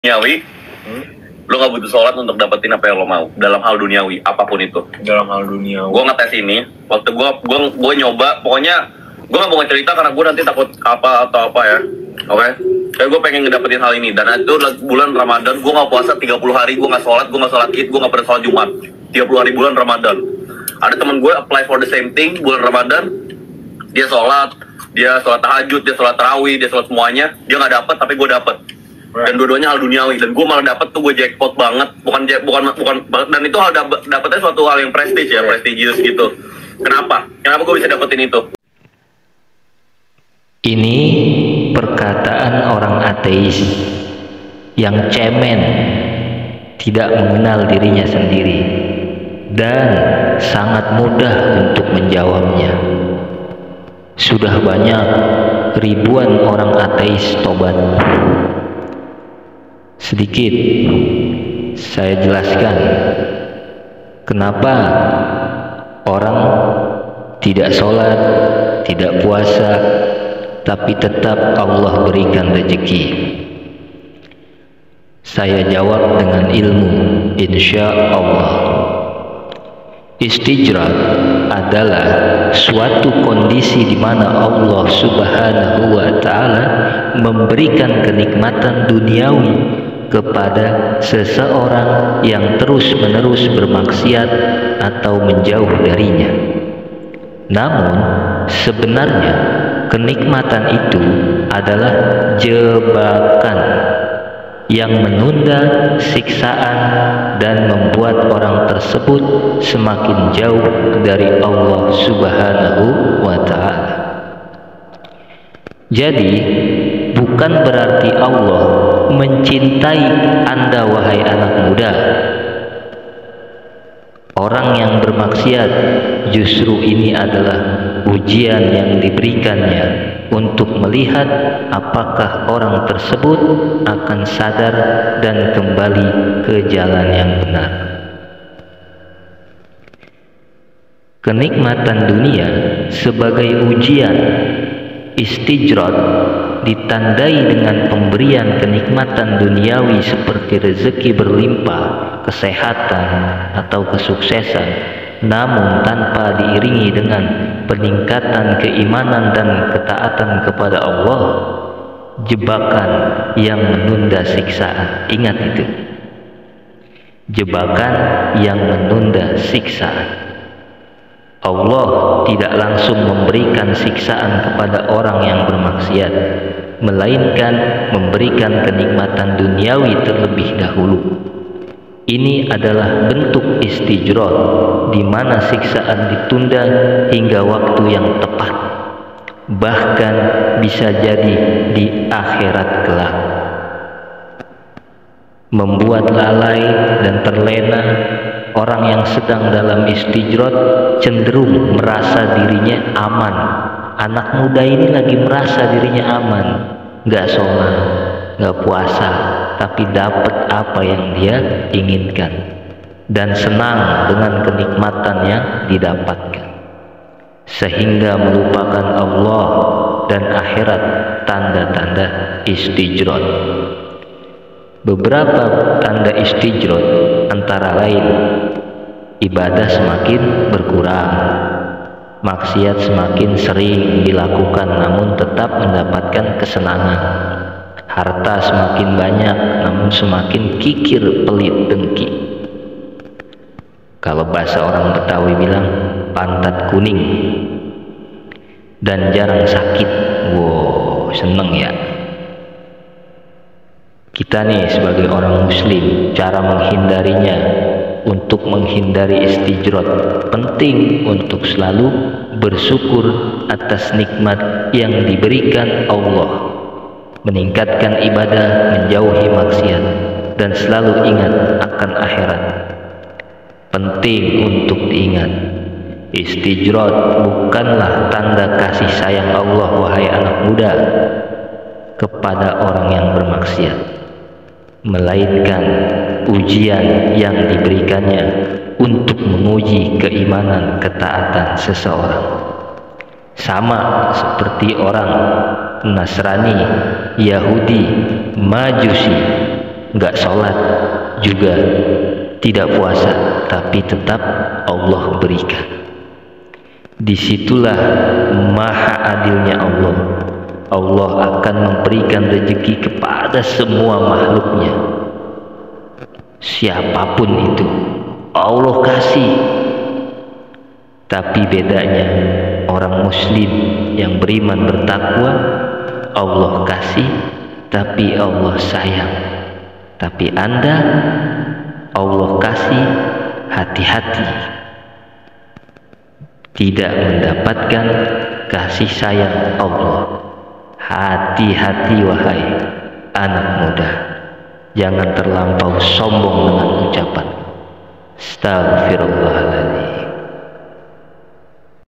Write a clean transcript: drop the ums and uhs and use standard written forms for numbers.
Duniawi, lo nggak butuh sholat untuk dapetin apa yang lo mau dalam hal duniawi apapun itu. Dalam hal duniawi, Gue ngetes ini waktu gue nyoba, pokoknya gue nggak mau cerita karena gue nanti takut apa atau apa ya. Oke, kayak gue pengen ngedapetin hal ini, dan itu bulan Ramadan. Gue nggak puasa 30 hari, gue nggak sholat id, gue nggak pernah sholat Jumat 30 hari bulan Ramadan. Ada temen gue apply for the same thing bulan Ramadan, dia sholat tahajud, dia sholat tarawih, dia sholat semuanya, dia nggak dapet, tapi gue dapet. Dan dua-duanya hal duniawi, dan gue malah dapet tuh, gue jackpot banget. Bukan dan itu hal dapetnya suatu hal yang prestis ya, prestigious gitu. Kenapa gue bisa dapetin itu? Ini perkataan orang ateis yang cemen, tidak mengenal dirinya sendiri, dan sangat mudah untuk menjawabnya. Sudah banyak ribuan orang ateis tobat. Sedikit saya jelaskan kenapa orang tidak sholat, tidak puasa, tapi tetap Allah berikan rezeki. Saya jawab dengan ilmu, insya Allah. Istijrat adalah suatu kondisi di mana Allah Subhanahu wa Ta'ala memberikan kenikmatan duniawi kepada seseorang yang terus-menerus bermaksiat atau menjauh darinya. Namun sebenarnya kenikmatan itu adalah jebakan yang menunda siksaan dan membuat orang tersebut semakin jauh dari Allah Subhanahu wa Ta'ala. Jadi bukan berarti Allah mencintai Anda, wahai anak muda. Orang yang bermaksiat justru ini adalah ujian yang diberikannya untuk melihat apakah orang tersebut akan sadar dan kembali ke jalan yang benar. Kenikmatan dunia sebagai ujian, istijrat, ditandai dengan pemberian kenikmatan duniawi seperti rezeki berlimpah, kesehatan, atau kesuksesan, namun tanpa diiringi dengan peningkatan keimanan dan ketaatan kepada Allah, jebakan yang menunda siksaan. Ingat itu, jebakan yang menunda siksaan. Allah tidak langsung memberikan siksaan kepada orang yang bermaksiat, melainkan memberikan kenikmatan duniawi terlebih dahulu. Ini adalah bentuk istijrat, di mana siksaan ditunda hingga waktu yang tepat, bahkan bisa jadi di akhirat kelak. Membuat lalai dan terlena, orang yang sedang dalam istijrat cenderung merasa dirinya aman. Anak muda ini lagi merasa dirinya aman, gak sholat, gak puasa, tapi dapat apa yang dia inginkan dan senang dengan kenikmatan yang didapatkan, sehingga melupakan Allah dan akhirat. Tanda-tanda istijrat. Beberapa tanda istijrat antara lain: ibadah semakin berkurang, maksiat semakin sering dilakukan namun tetap mendapatkan kesenangan, harta semakin banyak namun semakin kikir, pelit, dengki. Kalau bahasa orang Betawi bilang pantat kuning, dan jarang sakit. Wow, seneng ya. Kita nih sebagai orang muslim, cara menghindarinya, untuk menghindari istijrat, penting untuk selalu bersyukur atas nikmat yang diberikan Allah, meningkatkan ibadah, menjauhi maksiat, dan selalu ingat akan akhirat. Penting untuk diingat, istijrat bukanlah tanda kasih sayang Allah, wahai anak muda, kepada orang yang bermaksiat, melainkan ujian yang diberikannya untuk menguji keimanan ketaatan seseorang. Sama seperti orang Nasrani, Yahudi, Majusi nggak sholat juga, tidak puasa, tapi tetap Allah berikan. Disitulah maha adilnya Allah. Allah akan memberikan rezeki kepada semua makhluknya, siapapun itu Allah kasih. Tapi bedanya orang muslim yang beriman bertakwa, Allah kasih tapi Allah sayang. Tapi Anda, Allah kasih, hati-hati tidak mendapatkan kasih sayang Allah. Hati-hati wahai anak muda, jangan terlampau sombong dengan ucapan astagfirullahaladzim.